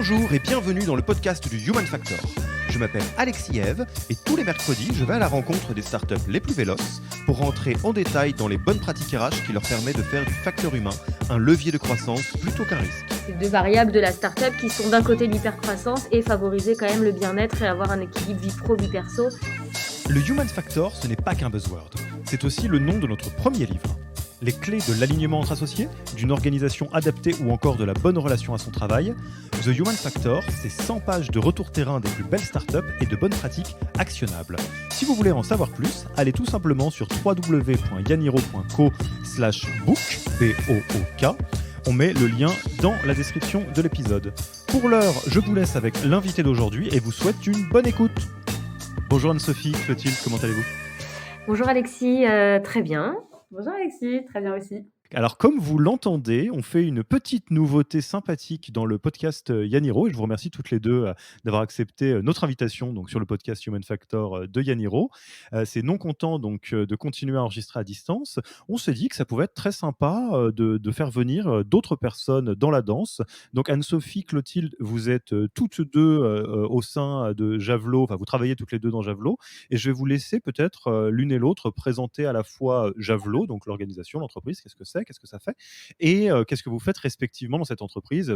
Bonjour et bienvenue dans le podcast du Human Factor. Je m'appelle Alexis Eve et tous les mercredis, je vais à la rencontre des startups les plus véloces pour rentrer en détail dans les bonnes pratiques RH qui leur permettent de faire du facteur humain un levier de croissance plutôt qu'un risque. C'est deux variables de la startup qui sont d'un côté l'hypercroissance et favoriser quand même le bien-être et avoir un équilibre vie pro, vie perso. Le Human Factor, ce n'est pas qu'un buzzword, c'est aussi le nom de notre premier livre. Les clés de l'alignement entre associés, d'une organisation adaptée ou encore de la bonne relation à son travail. The Human Factor, c'est 100 pages de retour terrain des plus belles startups et de bonnes pratiques actionnables. Si vous voulez en savoir plus, allez tout simplement sur www.yaniro.co/book, B-O-O-K. On met le lien dans la description de l'épisode. Pour l'heure, je vous laisse avec l'invité d'aujourd'hui et vous souhaite une bonne écoute. Bonjour Anne-Sophie, Clotilde, comment allez-vous ? Bonjour Alexis, très bien. Bonjour Alexis, très bien aussi. Alors, comme vous l'entendez, on fait une petite nouveauté sympathique dans le podcast Yaniro et je vous remercie toutes les deux d'avoir accepté notre invitation donc, sur le podcast Human Factor de Yaniro. C'est non content donc, de continuer à enregistrer à distance. On s'est dit que ça pouvait être très sympa de faire venir d'autres personnes dans la danse. Donc, Anne-Sophie, Clotilde, vous êtes toutes deux au sein de Javelot, enfin, vous travaillez toutes les deux dans Javelot et je vais vous laisser peut-être l'une et l'autre présenter à la fois Javelot, donc l'organisation, l'entreprise, qu'est-ce que c'est, qu'est-ce que ça fait et qu'est-ce que vous faites respectivement dans cette entreprise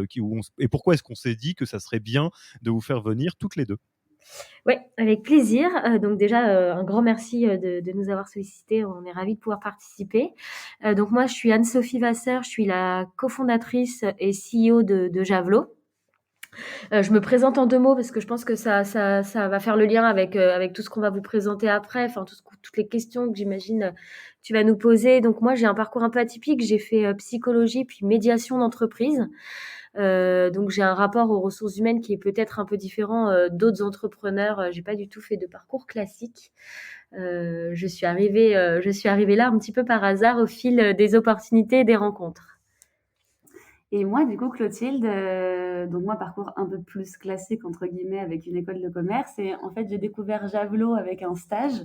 et pourquoi est-ce qu'on s'est dit que ça serait bien de vous faire venir toutes les deux. Oui, avec plaisir. Donc déjà, un grand merci de nous avoir sollicités. On est ravis de pouvoir participer. Donc moi, je suis Anne-Sophie Vasseur, je suis la cofondatrice et CEO de Javelot. Je me présente en deux mots parce que je pense que ça va faire le lien avec tout ce qu'on va vous présenter après, enfin toutes les questions que j'imagine tu vas nous poser. Donc moi, j'ai un parcours un peu atypique. J'ai fait psychologie puis médiation d'entreprise. Donc j'ai un rapport aux ressources humaines qui est peut-être un peu différent d'autres entrepreneurs. J'ai pas du tout fait de parcours classique. Je suis arrivée là un petit peu par hasard au fil des opportunités et des rencontres. Et moi, du coup, Clotilde, donc moi, parcours un peu plus classique, entre guillemets, avec une école de commerce. Et en fait, j'ai découvert Javelot avec un stage.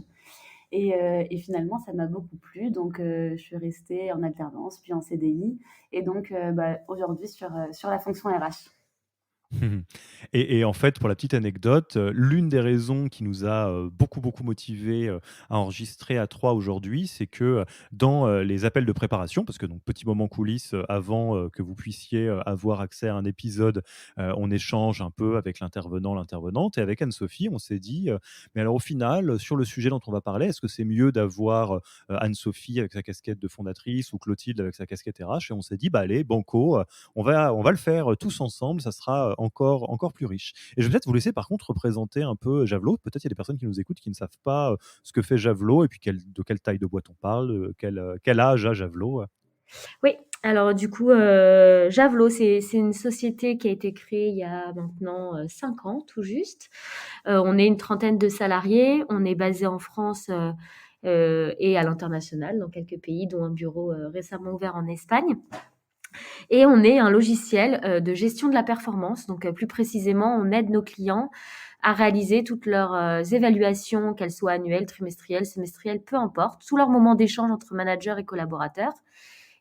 Et finalement, ça m'a beaucoup plu. Donc, je suis restée en alternance, puis en CDI. Et donc, aujourd'hui, sur la fonction RH. Et en fait, pour la petite anecdote, l'une des raisons qui nous a beaucoup motivés à enregistrer à trois aujourd'hui, c'est que dans les appels de préparation, parce que donc petit moment coulisses avant que vous puissiez avoir accès à un épisode, on échange un peu avec l'intervenant, l'intervenante, et avec Anne-Sophie, on s'est dit, mais alors au final, sur le sujet dont on va parler, est-ce que c'est mieux d'avoir Anne-Sophie avec sa casquette de fondatrice ou Clotilde avec sa casquette RH? Et on s'est dit, bah allez, banco, on va le faire tous ensemble, ça sera encore plus riche. Et je vais peut-être vous laisser par contre représenter un peu Javelot. Peut-être il y a des personnes qui nous écoutent qui ne savent pas ce que fait Javelot et puis de quelle taille de boîte on parle, quel âge a Javelot. Oui, alors du coup, Javelot, c'est une société qui a été créée il y a maintenant 5 ans, tout juste. On est une trentaine de salariés, on est basé en France et à l'international, dans quelques pays, dont un bureau récemment ouvert en Espagne. Et on est un logiciel de gestion de la performance. Donc, plus précisément, on aide nos clients à réaliser toutes leurs évaluations, qu'elles soient annuelles, trimestrielles, semestrielles, peu importe, tous leurs moments d'échange entre managers et collaborateurs.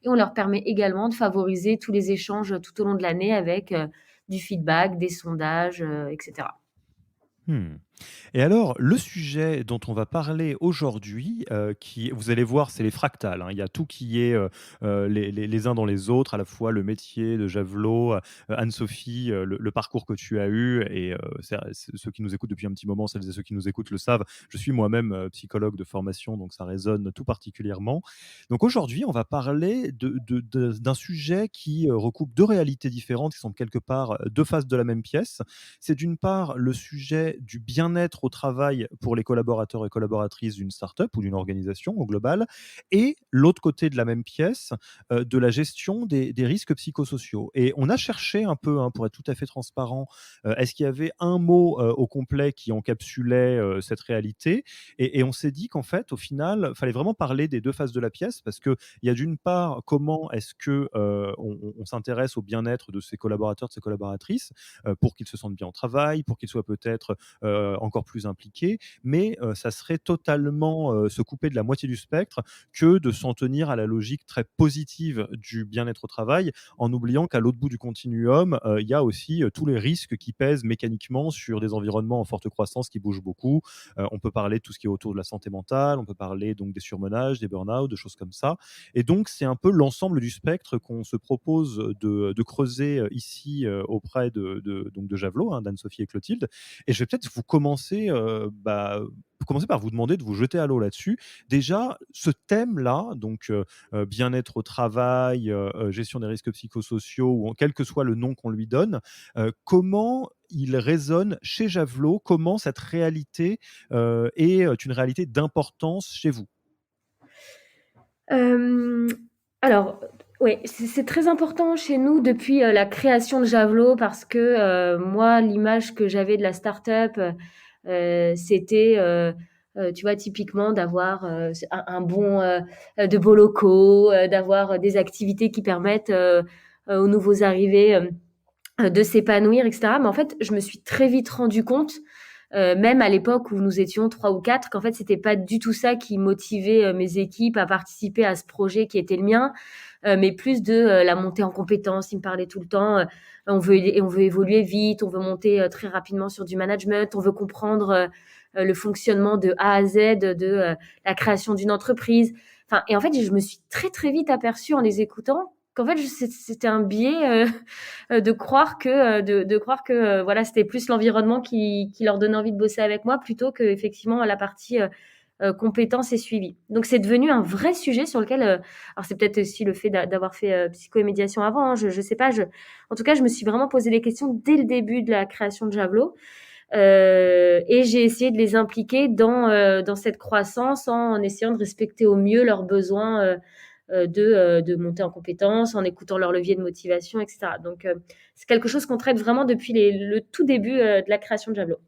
Et on leur permet également de favoriser tous les échanges tout au long de l'année avec du feedback, des sondages, etc. Et alors, le sujet dont on va parler aujourd'hui, vous allez voir, c'est les fractales. Il y a tout qui est les uns dans les autres, à la fois le métier de Javelot, Anne-Sophie, le parcours que tu as eu, et ceux qui nous écoutent depuis un petit moment, celles et ceux qui nous écoutent le savent, je suis moi-même psychologue de formation, donc ça résonne tout particulièrement. Donc aujourd'hui, on va parler d'un sujet qui recoupe deux réalités différentes, qui sont quelque part deux faces de la même pièce. C'est d'une part le sujet du bien-être au travail pour les collaborateurs et collaboratrices d'une start-up ou d'une organisation au global, et l'autre côté de la même pièce, de la gestion des risques psychosociaux. Et on a cherché un peu, pour être tout à fait transparent, est-ce qu'il y avait un mot au complet qui encapsulait cette réalité, et on s'est dit qu'en fait, au final, il fallait vraiment parler des deux faces de la pièce, parce qu'il y a d'une part, comment est-ce que on s'intéresse au bien-être de ses collaborateurs, de ses collaboratrices, pour qu'ils se sentent bien au travail, pour qu'ils soient peut-être encore plus impliqué, mais ça serait totalement se couper de la moitié du spectre que de s'en tenir à la logique très positive du bien-être au travail, en oubliant qu'à l'autre bout du continuum, il y a aussi tous les risques qui pèsent mécaniquement sur des environnements en forte croissance qui bougent beaucoup. On peut parler de tout ce qui est autour de la santé mentale, on peut parler donc des surmenages, des burn-out, de choses comme ça. Et donc, c'est un peu l'ensemble du spectre qu'on se propose de creuser ici auprès donc de Javelot, hein, d'Anne-Sophie et Clotilde. Et je vais peut-être commencer par vous demander de vous jeter à l'eau là-dessus. Déjà, ce thème-là, donc bien-être au travail, gestion des risques psychosociaux, ou quel que soit le nom qu'on lui donne, comment il résonne chez Javelot? Comment cette réalité est une réalité d'importance chez vous? Hem, alors, ouais, c'est très important chez nous depuis, la création de Javelot parce que, moi, l'image que j'avais de la start-up, c'était, tu vois, typiquement d'avoir, un bon, de beaux locaux, d'avoir des activités qui permettent, aux nouveaux arrivés, de s'épanouir et cetera. Mais en fait, je me suis très vite rendu compte, même à l'époque où nous étions 3 ou 4, qu'en fait, c'était pas du tout ça qui motivait, mes équipes à participer à ce projet qui était le mien, mais plus de, la montée en compétences. Ils me parlaient tout le temps, on veut évoluer vite, on veut monter, très rapidement sur du management, on veut comprendre, le fonctionnement de A à Z de, la création d'une entreprise. Enfin et en fait, je me suis très, très vite aperçue en les écoutant qu'en fait, c'était un biais, de croire que, de croire que, voilà, c'était plus l'environnement qui leur donnait envie de bosser avec moi plutôt qu'effectivement la partie, compétences et suivi. Donc c'est devenu un vrai sujet sur lequel, alors c'est peut-être aussi le fait d'avoir fait, psycho et médiation avant, hein, je sais pas, en tout cas, je me suis vraiment posé des questions dès le début de la création de Javelot, et j'ai essayé de les impliquer dans cette croissance en essayant de respecter au mieux leurs besoins, de monter en compétences, en écoutant leur levier de motivation, etc. Donc, c'est quelque chose qu'on traite vraiment depuis le tout début de la création de Javelot.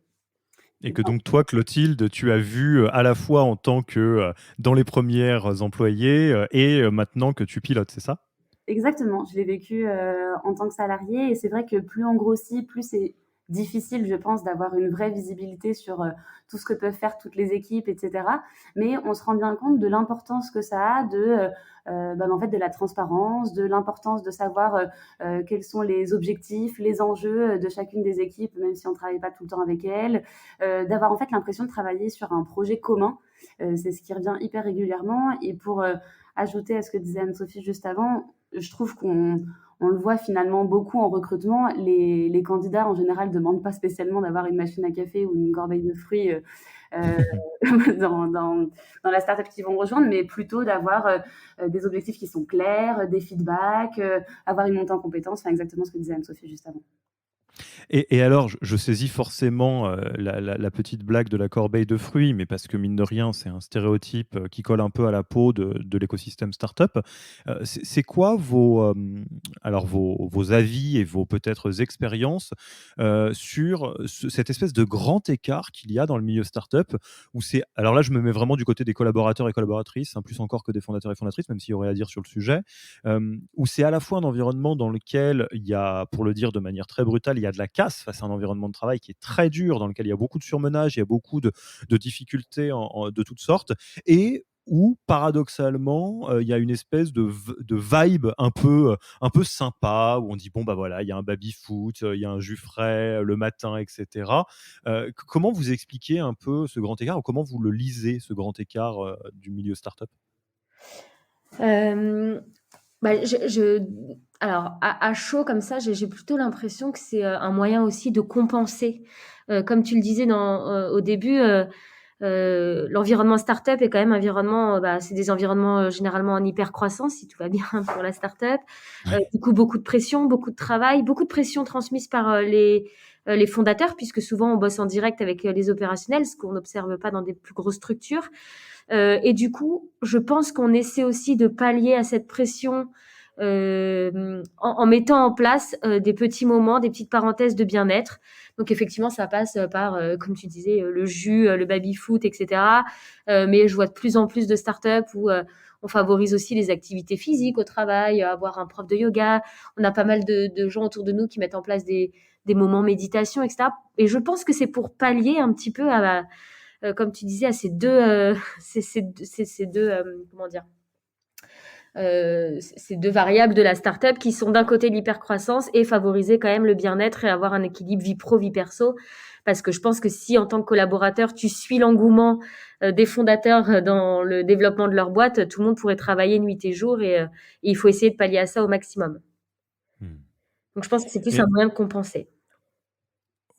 Et que donc toi, Clotilde, tu as vu à la fois en tant que dans les premières employées et maintenant que tu pilotes, c'est ça? Exactement, je l'ai vécu, en tant que salariée et c'est vrai que plus on grossit, plus c'est difficile, je pense, d'avoir une vraie visibilité sur, tout ce que peuvent faire toutes les équipes et cetera. Mais on se rend bien compte de l'importance que ça a en fait, de la transparence, de l'importance de savoir, quels sont les objectifs, les enjeux, de chacune des équipes, même si on travaille pas tout le temps avec elles. D'avoir, en fait, l'impression de travailler sur un projet commun. C'est ce qui revient hyper régulièrement et pour, ajouter à ce que disait Anne-Sophie juste avant, je trouve qu'on le voit finalement beaucoup en recrutement. Les candidats, en général, ne demandent pas spécialement d'avoir une machine à café ou une corbeille de fruits dans la startup qu'ils vont rejoindre, mais plutôt d'avoir des objectifs qui sont clairs, des feedbacks, avoir une montée en compétences, enfin, exactement ce que disait Anne-Sophie juste avant. Et alors, je saisis forcément la petite blague de la corbeille de fruits, mais parce que mine de rien, c'est un stéréotype qui colle un peu à la peau de l'écosystème startup. C'est quoi vos avis et vos peut-être expériences sur cette espèce de grand écart qu'il y a dans le milieu startup, où c'est, alors là, je me mets vraiment du côté des collaborateurs et collaboratrices, hein, plus encore que des fondateurs et fondatrices, même s'il y aurait à dire sur le sujet, où c'est à la fois un environnement dans lequel il y a, pour le dire de manière très brutale, il y a de la casse face à un environnement de travail qui est très dur, dans lequel il y a beaucoup de surmenage, il y a beaucoup de difficultés de toutes sortes, et où paradoxalement, il y a une espèce de vibe un peu sympa, où on dit bon bah voilà, il y a un baby-foot, il y a un jus frais le matin, etc. Comment vous expliquez un peu ce grand écart, ou comment vous le lisez, ce grand écart du milieu startup? Euh, Bah, alors à chaud comme ça, j'ai plutôt l'impression que c'est, un moyen aussi de compenser. Comme tu le disais au début, l'environnement startup est quand même un environnement, c'est des environnements, généralement en hyper croissance, si tout va bien pour la startup. Ouais. Du coup, beaucoup de pression, beaucoup de travail, beaucoup de pression transmise par, les fondateurs, puisque souvent on bosse en direct avec, les opérationnels, ce qu'on n'observe pas dans des plus grosses structures. Et du coup, je pense qu'on essaie aussi de pallier à cette pression en mettant en place des petits moments, des petites parenthèses de bien-être. Donc effectivement, ça passe par, comme tu disais, le jus, le baby-foot, etc. Mais je vois de plus en plus de startups où on favorise aussi les activités physiques au travail, avoir un prof de yoga. On a pas mal de gens autour de nous qui mettent en place des moments méditation, etc. Et je pense que c'est pour pallier un petit peu à, comme tu disais, à ces deux, ces deux, comment dire, ces deux variables de la startup qui sont d'un côté l'hypercroissance et favoriser quand même le bien-être et avoir un équilibre vie pro, vie perso. Parce que je pense que si en tant que collaborateur, tu suis l'engouement des fondateurs dans le développement de leur boîte, tout le monde pourrait travailler nuit et jour et il faut essayer de pallier à ça au maximum. Mmh. Donc je pense que c'est plus un Et moyen de compenser.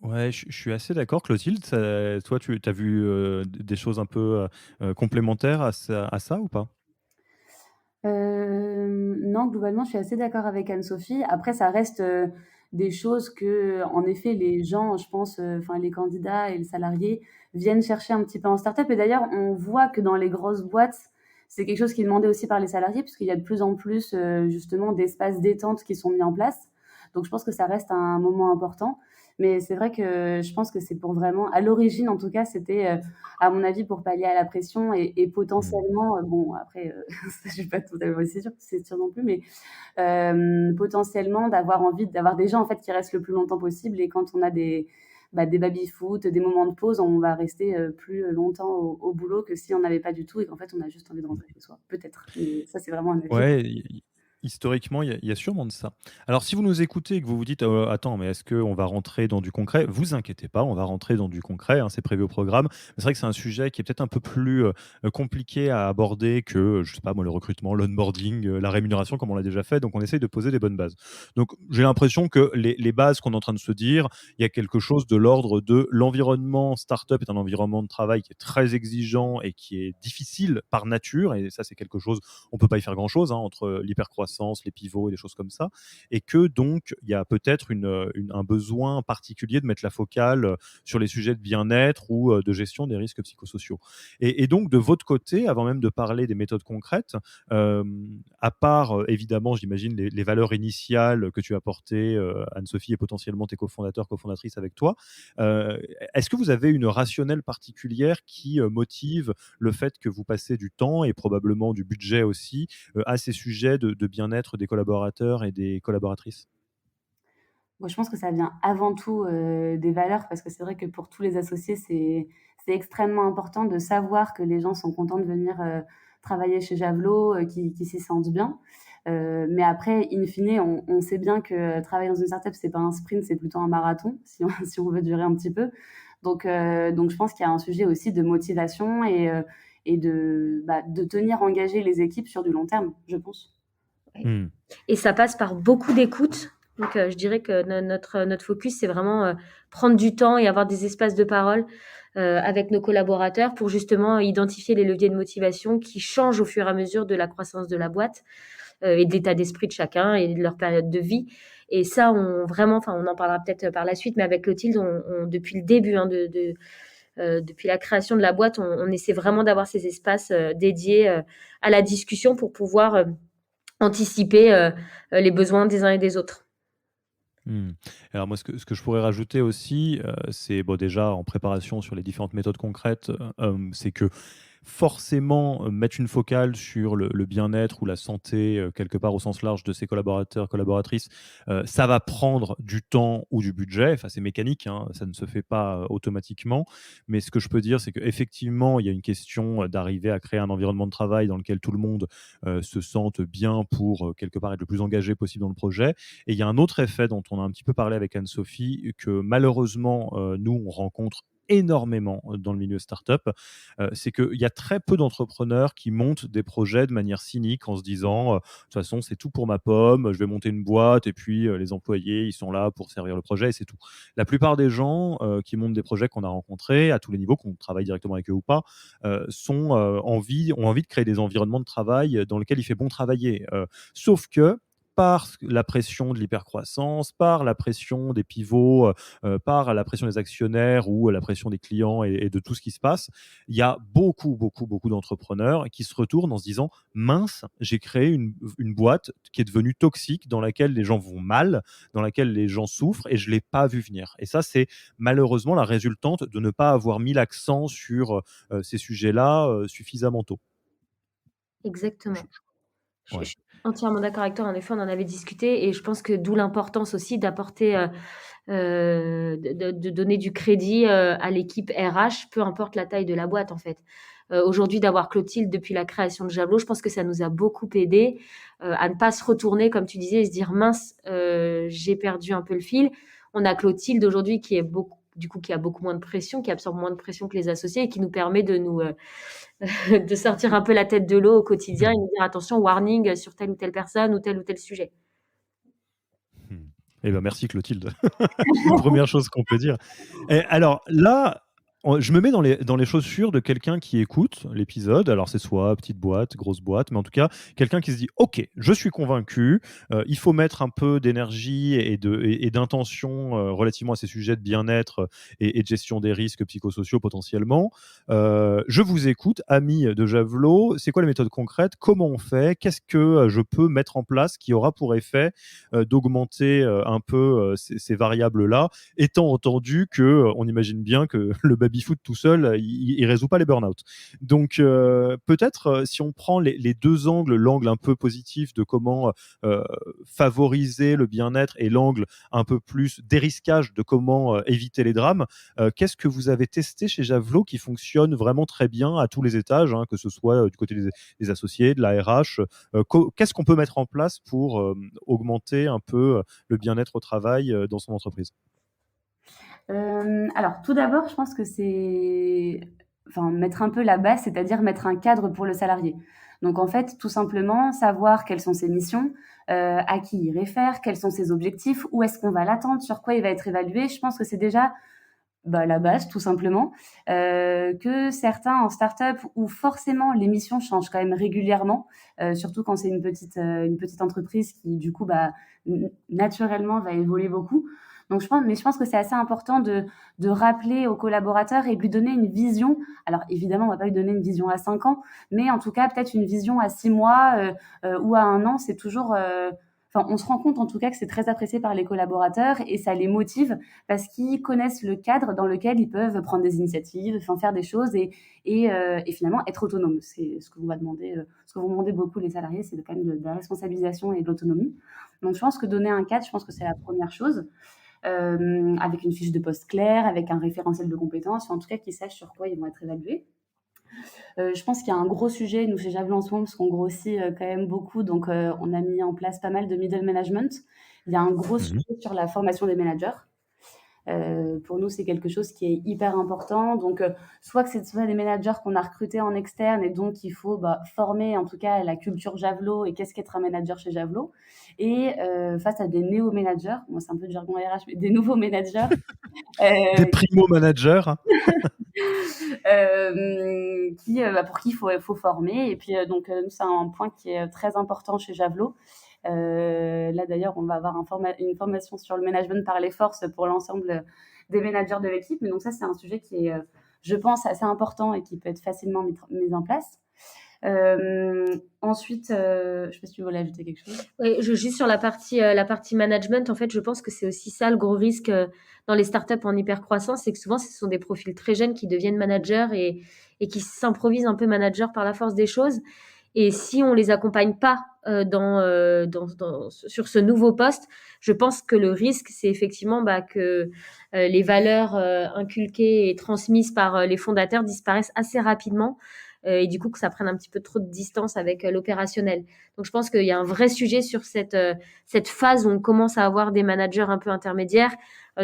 ouais, je suis assez d'accord, Clotilde. Toi, tu as vu des choses un peu complémentaires à ça ou pas? Non, globalement, je suis assez d'accord avec Anne-Sophie. Après, ça reste, des choses que, en effet, les gens, je pense, enfin les candidats et les salariés viennent chercher un petit peu en start-up et d'ailleurs, on voit que dans les grosses boîtes, c'est quelque chose qui est demandé aussi par les salariés puisqu'il y a de plus en plus, justement d'espaces détente qui sont mis en place. Donc je pense que ça reste un moment important. Mais c'est vrai que je pense que c'est pour vraiment à l'origine, en tout cas, c'était, à mon avis, pour pallier à la pression et Mmh. potentiellement, bon après, ça je suis pas totalement c'est sûr non plus, mais potentiellement d'avoir envie d'avoir des gens en fait qui restent le plus longtemps possible et quand on a des baby-foot, des moments de pause, on va rester, plus longtemps au boulot que si on n'avait pas du tout et qu'en fait on a juste envie de rentrer chez soi. Peut-être, mais ça c'est vraiment un avis. Ouais, historiquement, il y a sûrement de ça. Alors, si vous nous écoutez et que vous vous dites, attends, mais est-ce qu'on va rentrer dans du concret? Vous inquiétez pas, on va rentrer dans du concret, hein, c'est prévu au programme. C'est vrai que c'est un sujet qui est peut-être un peu plus compliqué à aborder que, je sais pas moi, le recrutement, l'onboarding, la rémunération, comme on l'a déjà fait. Donc, on essaye de poser des bonnes bases. Donc, j'ai l'impression que les bases qu'on est en train de se dire, il y a quelque chose de l'ordre de l'environnement startup est un environnement de travail qui est très exigeant et qui est difficile par nature. Et ça, c'est quelque chose on peut pas y faire grand-chose hein, entre l'hypercroissance, les pivots et des choses comme ça, et que donc il y a peut-être un besoin particulier de mettre la focale sur les sujets de bien-être ou de gestion des risques psychosociaux. Et donc de votre côté, avant même de parler des méthodes concrètes, euh, à part évidemment, j'imagine les valeurs initiales que tu as portées, Anne-Sophie et potentiellement tes cofondateurs, cofondatrices avec toi, euh, est-ce que vous avez une rationnelle particulière qui motive le fait que vous passez du temps et probablement du budget aussi à ces sujets de bien-être des collaborateurs et des collaboratrices? Moi, je pense que ça vient avant tout, des valeurs parce que c'est vrai que pour tous les associés, c'est extrêmement important de savoir que les gens sont contents de venir, travailler chez Javelot, qu'ils s'y sentent bien. Mais après, in fine, on sait bien que travailler dans une startup, c'est pas un sprint, c'est plutôt un marathon si on si on veut durer un petit peu. Donc je pense qu'il y a un sujet aussi de motivation et de tenir engagées les équipes sur du long terme, je pense. Ouais. Mmh. Et ça passe par beaucoup d'écoute. Donc, je dirais que notre focus, c'est vraiment prendre du temps et avoir des espaces de parole avec nos collaborateurs pour justement identifier les leviers de motivation qui changent au fur et à mesure de la croissance de la boîte et de l'état d'esprit de chacun et de leur période de vie. Et ça, vraiment, enfin, on en parlera peut-être par la suite, mais avec Clotilde, depuis le début, hein, depuis la création de la boîte, on essaie vraiment d'avoir ces espaces dédiés à la discussion pour pouvoir anticiper les besoins des uns et des autres. Mmh. Alors moi, ce que je pourrais rajouter aussi, c'est bon, déjà en préparation sur les différentes méthodes concrètes, c'est que forcément, mettre une focale sur le bien-être ou la santé, quelque part au sens large de ses collaborateurs, collaboratrices, ça va prendre du temps ou du budget. Enfin, c'est mécanique, hein, ça ne se fait pas, automatiquement. Mais ce que je peux dire, c'est qu'effectivement, il y a une question, d'arriver à créer un environnement de travail dans lequel tout le monde, se sente bien pour, quelque part être le plus engagé possible dans le projet. Et il y a un autre effet dont on a un petit peu parlé avec Anne-Sophie, que malheureusement, nous, on rencontre énormément dans le milieu startup, c'est qu'il y a très peu d'entrepreneurs qui montent des projets de manière cynique en se disant, de toute façon, c'est tout pour ma pomme, je vais monter une boîte et puis les employés, ils sont là pour servir le projet et c'est tout. La plupart des gens qui montent des projets qu'on a rencontrés, à tous les niveaux, qu'on travaille directement avec eux ou pas, ont envie de créer des environnements de travail dans lesquels il fait bon travailler. Sauf que par la pression de l'hypercroissance, par la pression des pivots, par la pression des actionnaires ou la pression des clients et de tout ce qui se passe, il y a beaucoup, beaucoup, beaucoup d'entrepreneurs qui se retournent en se disant mince, j'ai créé une boîte qui est devenue toxique, dans laquelle les gens vont mal, dans laquelle les gens souffrent et je ne l'ai pas vu venir. Et ça, c'est malheureusement la résultante de ne pas avoir mis l'accent sur ces sujets-là suffisamment tôt. Je- Exactement. Je Ouais. suis entièrement d'accord avec toi. En effet, on en avait discuté et je pense que d'où l'importance aussi d'apporter, de donner du crédit, à l'équipe RH, peu importe la taille de la boîte, en fait. Aujourd'hui, d'avoir Clotilde depuis la création de Javelot, je pense que ça nous a beaucoup aidé, à ne pas se retourner, comme tu disais, et se dire: «Mince, j'ai perdu un peu le fil». On a Clotilde aujourd'hui qui est beaucoup du coup, qui a beaucoup moins de pression, qui absorbe moins de pression que les associés et qui nous permet de nous, de sortir un peu la tête de l'eau au quotidien et nous dire: «Attention, warning, sur telle ou telle personne ou tel sujet». Mmh. Eh ben, merci Clotilde. Première chose qu'on peut dire. Et alors là, je me mets dans les chaussures de quelqu'un qui écoute l'épisode. Alors c'est soit petite boîte, grosse boîte, mais en tout cas, quelqu'un qui se dit: «OK, je suis convaincu, il faut mettre un peu d'énergie et d'intention, relativement à ces sujets de bien-être, et de gestion des risques psychosociaux potentiellement. Je vous écoute, amis de Javelot, c'est quoi les méthodes concrètes? Comment on fait? Qu'est-ce que, je peux mettre en place qui aura pour effet, d'augmenter, un peu, ces variables-là?» Étant entendu que, on imagine bien que le baby-foot tout seul, il résout pas les burn-out. Donc, peut-être, si on prend les 2 angles, l'angle un peu positif de comment, heu, favoriser le bien-être et l'angle un peu plus dérisquage de comment, éviter les drames, qu'est-ce que vous avez testé chez Javelot qui fonctionne vraiment très bien à tous les étages, hein, que ce soit, du côté des associés, de la RH? Qu'est-ce qu'on peut mettre en place pour, augmenter un peu, le bien-être au travail, dans son entreprise? Alors tout d'abord, je pense que c'est enfin mettre un peu la base, c'est-à-dire mettre un cadre pour le salarié. Donc en fait, tout simplement savoir quelles sont ses missions, à qui il réfère, quels sont ses objectifs, où est-ce qu'on va l'attendre, sur quoi il va être évalué. Je pense que c'est déjà, bah, la base tout simplement, que certains en start-up où forcément les missions changent quand même régulièrement, surtout quand c'est une petite entreprise qui du coup, bah, naturellement va évoluer beaucoup. Donc je pense que c'est assez important de rappeler aux collaborateurs et de lui donner une vision. Alors évidemment, on va pas lui donner une vision à 5 ans, mais en tout cas peut-être une vision à 6 mois, ou à 1 an. C'est toujours, enfin on se rend compte en tout cas que c'est très apprécié par les collaborateurs et ça les motive parce qu'ils connaissent le cadre dans lequel ils peuvent prendre des initiatives, enfin faire des choses et finalement être autonomes. C'est ce que vous va demander, ce que vous demandez beaucoup les salariés, c'est quand même de la responsabilisation et de l'autonomie. Donc je pense que donner un cadre, je pense que c'est la première chose, avec une fiche de poste claire, avec un référentiel de compétences, enfin, en tout cas qu'ils sachent sur quoi ils vont être évalués. Je pense qu'il y a un gros sujet, nous chez Javelin en ce moment, parce qu'on grossit quand même beaucoup, donc on a mis en place pas mal de middle management. Il y a un gros Mmh mh. sujet sur la formation des managers. Pour nous, c'est quelque chose qui est hyper important. Donc, soit que ce soit des managers qu'on a recrutés en externe et donc il faut bah, former en tout cas à la culture Javelot et qu'est-ce qu'être un manager chez Javelot. Et face à des néo-managers, moi c'est un peu du jargon RH, mais des nouveaux managers Des euh, primo-managers, hein. bah, pour qui faut former. Et puis, donc, nous, c'est un point qui est très important chez Javelot. Là, d'ailleurs, on va avoir une formation sur le management par les forces pour l'ensemble des managers de l'équipe. Mais donc ça, c'est un sujet qui est, je pense, assez important et qui peut être facilement mis en place. Ensuite, je ne sais pas si tu voulais ajouter quelque chose. Oui, juste sur la partie management, en fait, je pense que c'est aussi ça le gros risque dans les startups en hypercroissance, c'est que souvent, ce sont des profils très jeunes qui deviennent managers et qui s'improvisent un peu managers par la force des choses. Et si on les accompagne pas sur ce nouveau poste, je pense que le risque, c'est effectivement bah, que les valeurs inculquées et transmises par les fondateurs disparaissent assez rapidement et du coup que ça prenne un petit peu trop de distance avec l'opérationnel. Donc je pense qu'il y a un vrai sujet sur cette phase où on commence à avoir des managers un peu intermédiaires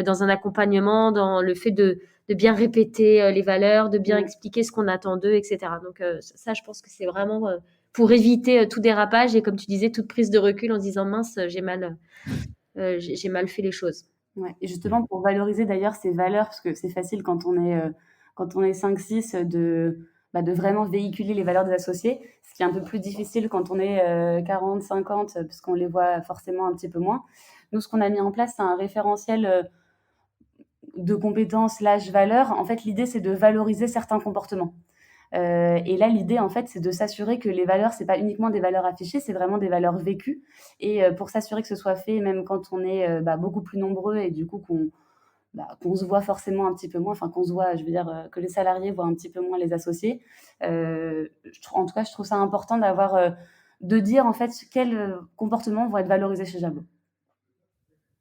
dans un accompagnement, dans le fait de bien répéter les valeurs, de bien Mm. expliquer ce qu'on attend d'eux, etc. Donc ça, je pense que c'est vraiment pour éviter tout dérapage et comme tu disais, toute prise de recul en se disant mince, j'ai mal fait les choses. Ouais. Et Mmh. justement, pour valoriser d'ailleurs ces valeurs, parce que c'est facile quand on est 5-6 bah, de vraiment véhiculer les valeurs des associés, ce qui est un peu plus difficile quand on est 40, 50, parce qu'on les voit forcément un petit peu moins. Nous, ce qu'on a mis en place, c'est un référentiel de compétences, l'âge, valeurs. En fait, l'idée, c'est de valoriser certains comportements. Et là, l'idée, en fait, c'est de s'assurer que les valeurs, c'est pas uniquement des valeurs affichées, c'est vraiment des valeurs vécues. Et pour s'assurer que ce soit fait, même quand on est bah, beaucoup plus nombreux et du coup qu'on se voit forcément un petit peu moins, enfin qu'on se voit, je veux dire, que les salariés voient un petit peu moins les associés. En tout cas, je trouve ça important de dire en fait quels comportements vont être valorisés chez Javelot.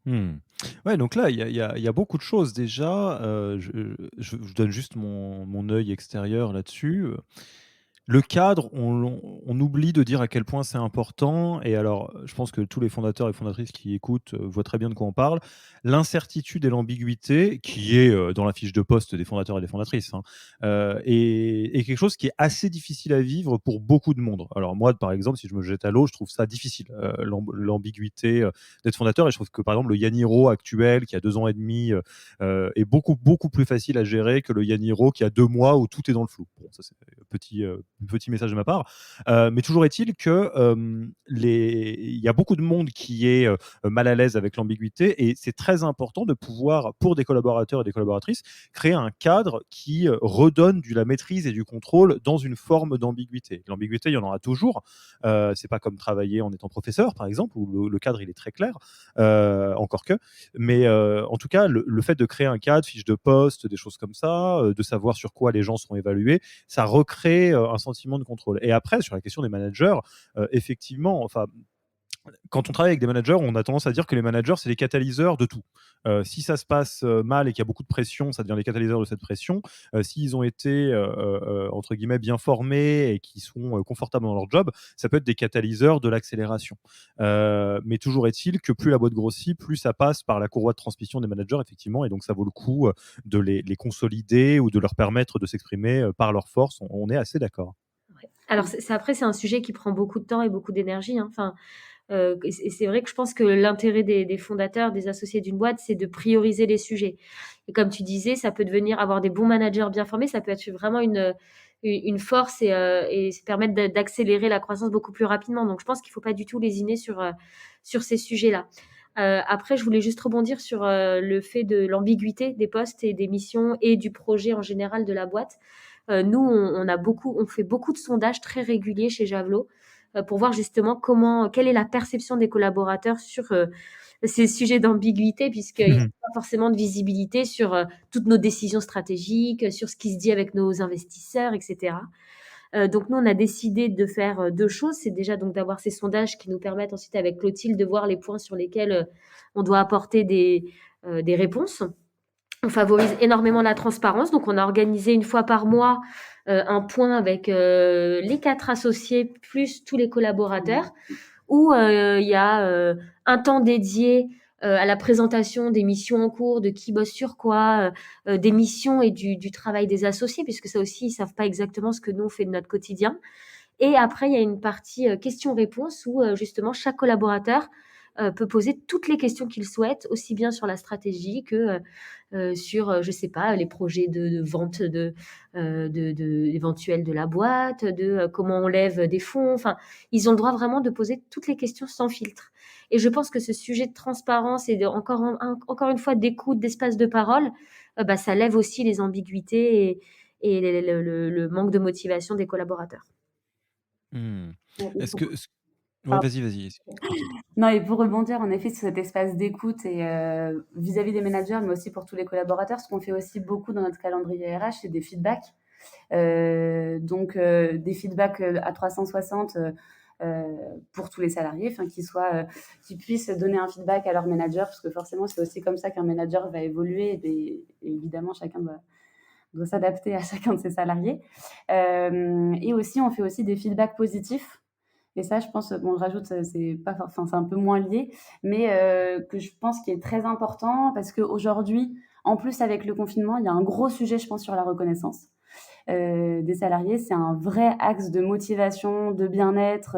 Mmh. Ouais, donc là, il y a beaucoup de choses déjà, je donne juste mon œil extérieur là-dessus. Le cadre, on oublie de dire à quel point c'est important et alors, je pense que tous les fondateurs et fondatrices qui écoutent, voient très bien de quoi on parle. L'incertitude et l'ambiguïté qui est, dans la fiche de poste des fondateurs et des fondatrices, hein, est quelque chose qui est assez difficile à vivre pour beaucoup de monde. Alors moi, par exemple, si je me jette à l'eau, je trouve ça difficile, l'ambiguïté, d'être fondateur et je trouve que, par exemple, le Yaniro actuel qui a 2 ans et demi, est beaucoup, beaucoup plus facile à gérer que le Yaniro qui a 2 mois où tout est dans le flou. Bon, ça c'est petit message de ma part. Mais toujours est-il que il y a beaucoup de monde qui est mal à l'aise avec l'ambiguïté et c'est très important de pouvoir, pour des collaborateurs et des collaboratrices, créer un cadre qui redonne de la maîtrise et du contrôle dans une forme d'ambiguïté. L'ambiguïté, il y en aura toujours. C'est pas comme travailler en étant professeur, par exemple, où le cadre il est très clair, encore que. Mais en tout cas, le fait de créer un cadre, fiche de poste, des choses comme ça, de savoir sur quoi les gens seront évalués, ça recrée un sentiment de contrôle. Et après, sur la question des managers, effectivement, enfin, quand on travaille avec des managers, on a tendance à dire que les managers, c'est les catalyseurs de tout. Si ça se passe mal et qu'il y a beaucoup de pression, ça devient les catalyseurs de cette pression. S'ils ont été, entre guillemets, bien formés et qui sont confortables dans leur job, ça peut être des catalyseurs de l'accélération. Mais toujours est-il que plus la boîte grossit, plus ça passe par la courroie de transmission des managers, effectivement, et donc ça vaut le coup de les consolider ou de leur permettre de s'exprimer par leur force. On est assez d'accord. Ouais. Alors après, c'est un sujet qui prend beaucoup de temps et beaucoup d'énergie, hein. Enfin, et c'est vrai que je pense que l'intérêt des fondateurs, des associés d'une boîte, c'est de prioriser les sujets. Et comme tu disais, ça peut devenir avoir des bons managers bien formés, ça peut être vraiment une force et se permettre d'accélérer la croissance beaucoup plus rapidement. Donc, je pense qu'il ne faut pas du tout lésiner sur ces sujets-là. Après, je voulais juste rebondir sur le fait de l'ambiguïté des postes et des missions et du projet en général de la boîte. Nous, on fait beaucoup de sondages très réguliers chez Javelot pour voir justement quelle est la perception des collaborateurs sur ces sujets d'ambiguïté, puisqu'ils n'ont pas forcément de visibilité sur toutes nos décisions stratégiques, sur ce qui se dit avec nos investisseurs, etc. Donc nous, on a décidé de faire 2 choses. C'est déjà donc d'avoir ces sondages qui nous permettent ensuite avec Clotilde de voir les points sur lesquels on doit apporter des réponses. On favorise énormément la transparence. Donc on a organisé 1 fois par mois un point avec les 4 associés plus tous les collaborateurs où il y a un temps dédié à la présentation des missions en cours, de qui bosse sur quoi, des missions et du travail des associés, puisque ça aussi, ils savent pas exactement ce que nous, on fait de notre quotidien. Et après, il y a une partie questions-réponses où justement chaque collaborateur peut poser toutes les questions qu'il souhaite, aussi bien sur la stratégie que sur, je sais pas, les projets de vente éventuels de la boîte, de comment on lève des fonds. Enfin, ils ont le droit vraiment de poser toutes les questions sans filtre. Et je pense que ce sujet de transparence et encore une fois d'écoute, d'espace de parole, bah, ça lève aussi les ambiguïtés et le manque de motivation des collaborateurs. Mmh. Ouais, Est-ce que est-ce Ouais, pardon. vas-y, Clotilde. Non, et pour rebondir en effet sur cet espace d'écoute et vis-à-vis des managers, mais aussi pour tous les collaborateurs, ce qu'on fait aussi beaucoup dans notre calendrier RH, c'est des feedbacks. Donc des feedbacks à 360 pour tous les salariés, enfin qui puissent donner un feedback à leur manager, parce que forcément c'est aussi comme ça qu'un manager va évoluer et évidemment chacun doit s'adapter à chacun de ses salariés. Et aussi on fait aussi des feedbacks positifs. Et ça, je pense, bon, je rajoute, c'est pas, enfin, c'est un peu moins lié, mais que je pense qui est très important parce qu'aujourd'hui, en plus avec le confinement, il y a un gros sujet, je pense, sur la reconnaissance des salariés. C'est un vrai axe de motivation, de bien-être,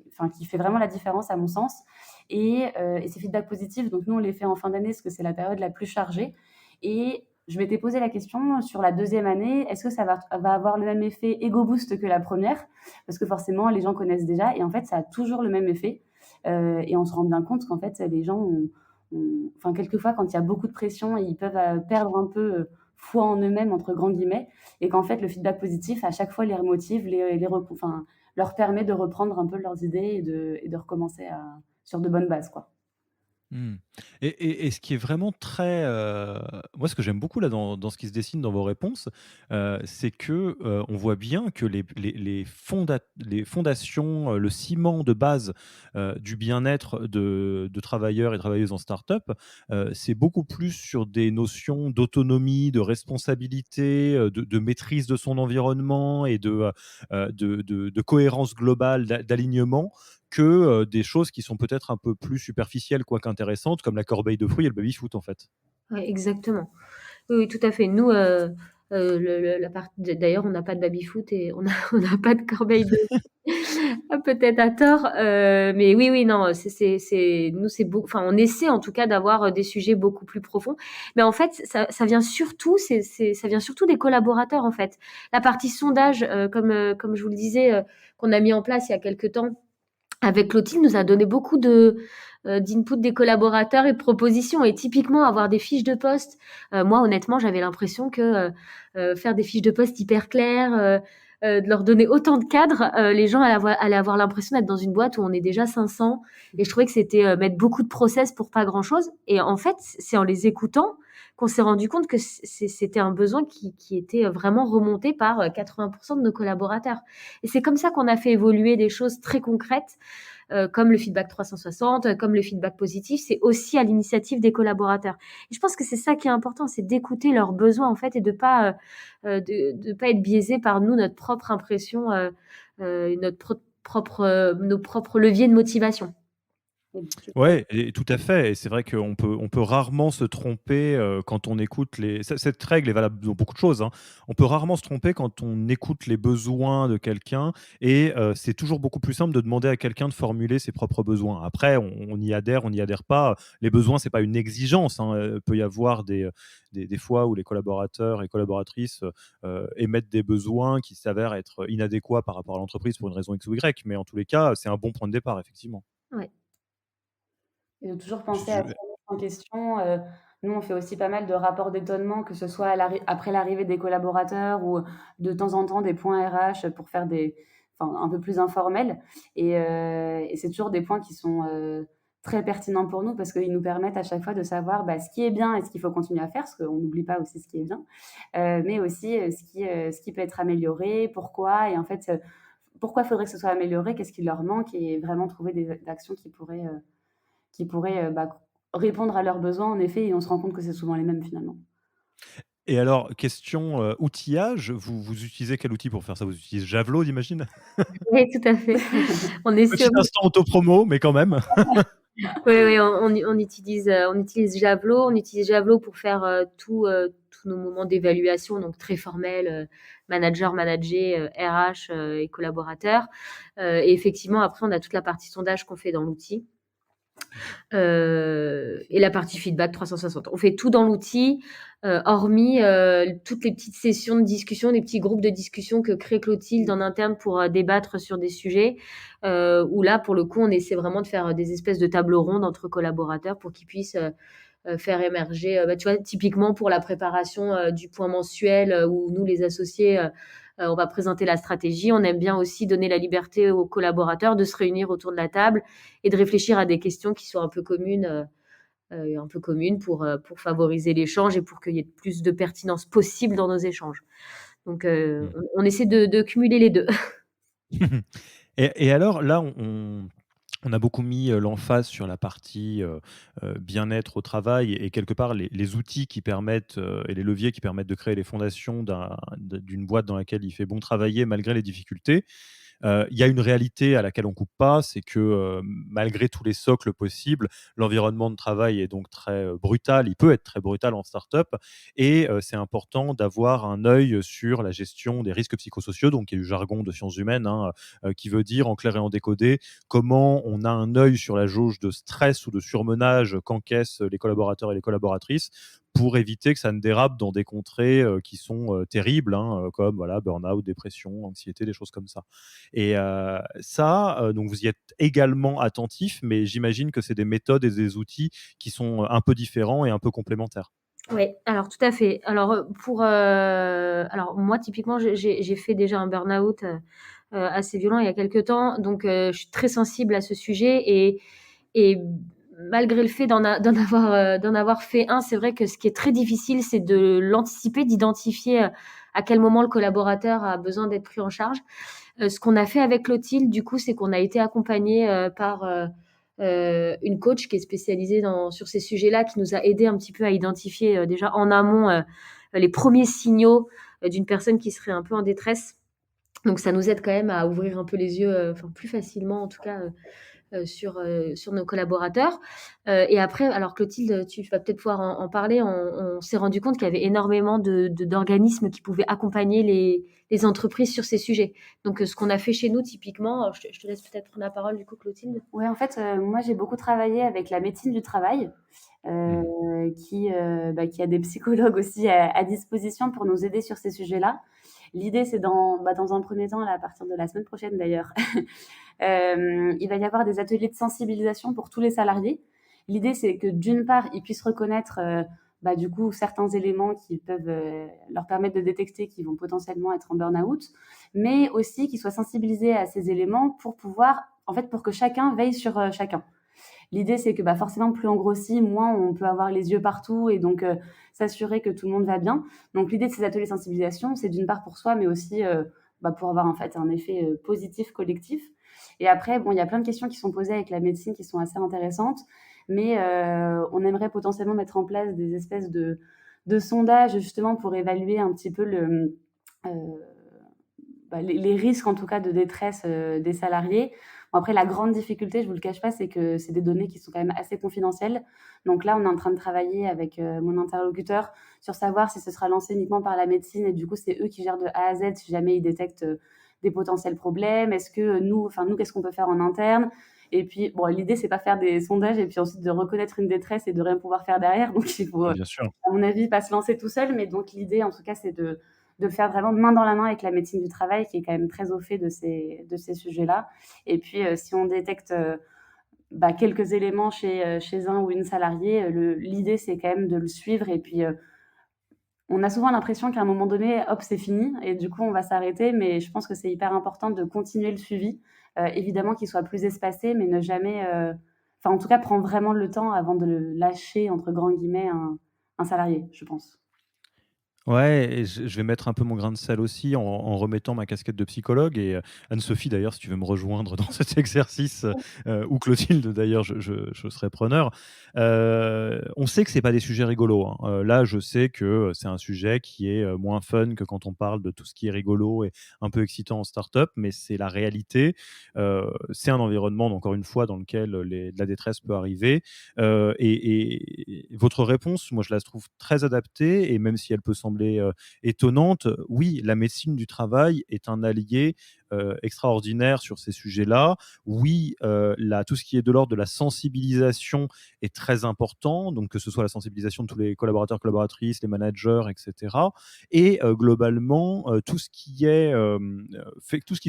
enfin, qui fait vraiment la différence à mon sens. Et ces feedbacks positifs, donc nous, on les fait en fin d'année parce que c'est la période la plus chargée. Et je m'étais posé la question sur la 2e année, est-ce que ça va avoir le même effet ego boost que la première? Parce que forcément, les gens connaissent déjà et en fait, ça a toujours le même effet. Et on se rend bien compte qu'en fait, les gens enfin, quelquefois, quand il y a beaucoup de pression, ils peuvent perdre un peu foi en eux-mêmes, entre grands guillemets, et qu'en fait, le feedback positif, à chaque fois, les remotive, enfin, leur permet de reprendre un peu leurs idées et de recommencer sur de bonnes bases, quoi. Mmh. Et ce qui est vraiment très, moi ce que j'aime beaucoup là dans ce qui se dessine dans vos réponses, c'est que, on voit bien que les fondations, le ciment de base, du bien-être de travailleurs et travailleuses en start-up, c'est beaucoup plus sur des notions d'autonomie, de responsabilité, de maîtrise de son environnement et de cohérence globale, d'alignement, que, des choses qui sont peut-être un peu plus superficielles, quoique intéressantes, comme la corbeille de fruits et le baby-foot, en fait. Ouais, exactement. Oui, oui, tout à fait. Nous, le la part d'ailleurs, on n'a pas de baby-foot et on a on n'a pas de corbeille de ah, peut-être à tort, mais oui, oui, non, c'est nous, c'est beau enfin, on essaie en tout cas d'avoir, des sujets beaucoup plus profonds. Mais en fait, ça vient surtout ça vient surtout des collaborateurs, en fait. La partie sondage, comme je vous le disais, qu'on a mis en place il y a quelque temps avec Clotilde, nous a donné beaucoup d'input des collaborateurs et de propositions. Et typiquement, avoir des fiches de poste, moi, honnêtement, j'avais l'impression que faire des fiches de poste hyper claires, de leur donner autant de cadres, les gens allaient avoir l'impression d'être dans une boîte où on est déjà 500. Et je trouvais que c'était mettre beaucoup de process pour pas grand-chose. Et en fait, c'est en les écoutant qu'on s'est rendu compte que c'était un besoin qui était vraiment remonté par 80% de nos collaborateurs. Et c'est comme ça qu'on a fait évoluer des choses très concrètes, comme le feedback 360, comme le feedback positif. C'est aussi à l'initiative des collaborateurs. Et je pense que c'est ça qui est important, c'est d'écouter leurs besoins en fait et de pas être biaisé par nous, notre propre impression, nos propres leviers de motivation. Ouais, et tout à fait, et c'est vrai qu'on peut rarement se tromper, quand on écoute cette règle est valable dans beaucoup de choses, hein. On peut rarement se tromper quand on écoute les besoins de quelqu'un, et c'est toujours beaucoup plus simple de demander à quelqu'un de formuler ses propres besoins. Après, on y adhère, on n'y adhère pas. Les besoins, c'est pas une exigence, hein, peut y avoir des fois où les collaborateurs et collaboratrices, émettent des besoins qui s'avèrent être inadéquats par rapport à l'entreprise pour une raison X ou Y, mais en tous les cas, c'est un bon point de départ, effectivement. Ouais. Et de toujours Je penser à se je remettre en question. Nous, on fait aussi pas mal de rapports d'étonnement, que ce soit après l'arrivée des collaborateurs ou de temps en temps des points RH pour faire enfin, un peu plus informels. Et c'est toujours des points qui sont très pertinents pour nous parce qu'ils nous permettent à chaque fois de savoir bah, ce qui est bien et ce qu'il faut continuer à faire, parce qu'on n'oublie pas aussi ce qui est bien, mais aussi ce qui peut être amélioré, pourquoi, et en fait, pourquoi faudrait que ce soit amélioré, qu'est-ce qui leur manque, et vraiment trouver des actions qui pourraient bah, répondre à leurs besoins, en effet, et on se rend compte que c'est souvent les mêmes finalement. Et alors, question, outillage, vous utilisez quel outil pour faire ça? Vous utilisez Javelot, j'imagine? Oui, tout à fait. On essaie Petit instant auto-promo, mais quand même. oui, oui, on utilise Javelot. On utilise Javelot pour faire tous nos moments d'évaluation, donc très formels, manager, managé, RH et collaborateurs. Et effectivement, après, on a toute la partie sondage qu'on fait dans l'outil. Et la partie feedback 360. On fait tout dans l'outil, hormis toutes les petites sessions de discussion, des petits groupes de discussion que crée Clotilde en interne pour débattre sur des sujets, où là, pour le coup, on essaie vraiment de faire des espèces de tables rondes entre collaborateurs pour qu'ils puissent faire émerger, bah, tu vois, typiquement pour la préparation du point mensuel, où nous, les associés, on va présenter la stratégie. On aime bien aussi donner la liberté aux collaborateurs de se réunir autour de la table et de réfléchir à des questions qui sont un peu communes pour favoriser l'échange et pour qu'il y ait plus de pertinence possible dans nos échanges. Donc, Mmh. on essaie de cumuler les deux. Et alors là, on a beaucoup mis, l'emphase sur la partie, bien-être au travail, et quelque part les outils qui permettent, et les leviers qui permettent de créer les fondations d'une boîte dans laquelle il fait bon travailler malgré les difficultés. Il y a une réalité à laquelle on coupe pas, c'est que, malgré tous les socles possibles, l'environnement de travail est donc très, brutal. Il peut être très brutal en start-up, et c'est important d'avoir un œil sur la gestion des risques psychosociaux, donc qui est du jargon de sciences humaines, hein, qui veut dire, en clair et en décodé, comment on a un œil sur la jauge de stress ou de surmenage qu'encaissent les collaborateurs et les collaboratrices, pour éviter que ça ne dérape dans des contrées, qui sont, terribles, hein, comme voilà, burn-out, dépression, anxiété, des choses comme ça. Et ça, donc vous y êtes également attentif, mais j'imagine que c'est des méthodes et des outils qui sont un peu différents et un peu complémentaires. Oui, alors tout à fait. Alors, alors moi typiquement j'ai fait déjà un burn-out, assez violent il y a quelque temps, donc je suis très sensible à ce sujet et malgré le fait d'en avoir fait un, c'est vrai que ce qui est très difficile, c'est de l'anticiper, d'identifier à quel moment le collaborateur a besoin d'être pris en charge. Ce qu'on a fait avec Clotilde, du coup, c'est qu'on a été accompagné par une coach qui est spécialisée sur ces sujets-là, qui nous a aidé un petit peu à identifier déjà en amont les premiers signaux d'une personne qui serait un peu en détresse. Donc ça nous aide quand même à ouvrir un peu les yeux, plus facilement en tout cas, sur nos collaborateurs. Et après, alors Clotilde, tu vas peut-être pouvoir en parler. On s'est rendu compte qu'il y avait énormément d'organismes qui pouvaient accompagner les entreprises sur ces sujets. Donc, ce qu'on a fait chez nous, typiquement, je te laisse peut-être prendre la parole du coup, Clotilde. Ouais, en fait, moi, j'ai beaucoup travaillé avec la médecine du travail, Mmh. qui a des psychologues aussi à disposition pour nous aider sur ces sujets-là. L'idée, c'est dans un premier temps, là, à partir de la semaine prochaine d'ailleurs, il va y avoir des ateliers de sensibilisation pour tous les salariés. L'idée, c'est que d'une part, ils puissent reconnaître, du coup, certains éléments qui peuvent leur permettre de détecter qu'ils vont potentiellement être en burn-out, mais aussi qu'ils soient sensibilisés à ces éléments pour pouvoir, en fait, pour que chacun veille sur chacun. L'idée, c'est que forcément, plus on grossit, moins on peut avoir les yeux partout et donc s'assurer que tout le monde va bien. Donc l'idée de ces ateliers de sensibilisation, c'est d'une part pour soi, mais aussi pour avoir en fait un effet positif collectif. Et après, bon, il y a plein de questions qui sont posées avec la médecine qui sont assez intéressantes, mais on aimerait potentiellement mettre en place des espèces de sondages justement pour évaluer un petit peu euh, les risques en tout cas de détresse des salariés. Bon, après, la grande difficulté, je vous le cache pas, c'est que c'est des données qui sont quand même assez confidentielles. Donc là, on est en train de travailler avec mon interlocuteur sur savoir si ce sera lancé uniquement par la médecine et du coup, c'est eux qui gèrent de A à Z si jamais ils détectent des potentiels problèmes. Est-ce que nous, qu'est-ce qu'on peut faire en interne? Et puis, bon, l'idée, c'est pas faire des sondages et puis ensuite de reconnaître une détresse et de rien pouvoir faire derrière. Donc, il faut, Bien sûr. à mon avis, pas se lancer tout seul. Mais donc, l'idée, en tout cas, c'est de le faire vraiment main dans la main avec la médecine du travail, qui est quand même très au fait de ces sujets-là. Et puis, si on détecte quelques éléments chez un ou une salariée, l'idée, c'est quand même de le suivre. Et puis, on a souvent l'impression qu'à un moment donné, hop, c'est fini. Et du coup, on va s'arrêter. Mais je pense que c'est hyper important de continuer le suivi. Évidemment qu'il soit plus espacé, mais ne jamais... en tout cas, prendre vraiment le temps avant de le lâcher, entre grands guillemets, un salarié, je pense. Ouais, et je vais mettre un peu mon grain de sel aussi en remettant ma casquette de psychologue et Anne-Sophie d'ailleurs, si tu veux me rejoindre dans cet exercice, ou Clotilde d'ailleurs, je serai preneur. On sait que c'est pas des sujets rigolos, hein. Là, je sais que c'est un sujet qui est, moins fun que quand on parle de tout ce qui est rigolo et un peu excitant en start-up, mais c'est la réalité. C'est un environnement, encore une fois, dans lequel la détresse peut arriver. Et votre réponse, moi, je la trouve très adaptée et même si elle peut sembler étonnante, oui, la médecine du travail est un allié extraordinaire sur ces sujets-là. Oui, tout ce qui est de l'ordre de la sensibilisation est très important, donc que ce soit la sensibilisation de tous les collaborateurs, collaboratrices, les managers, etc. Et globalement, tout ce qui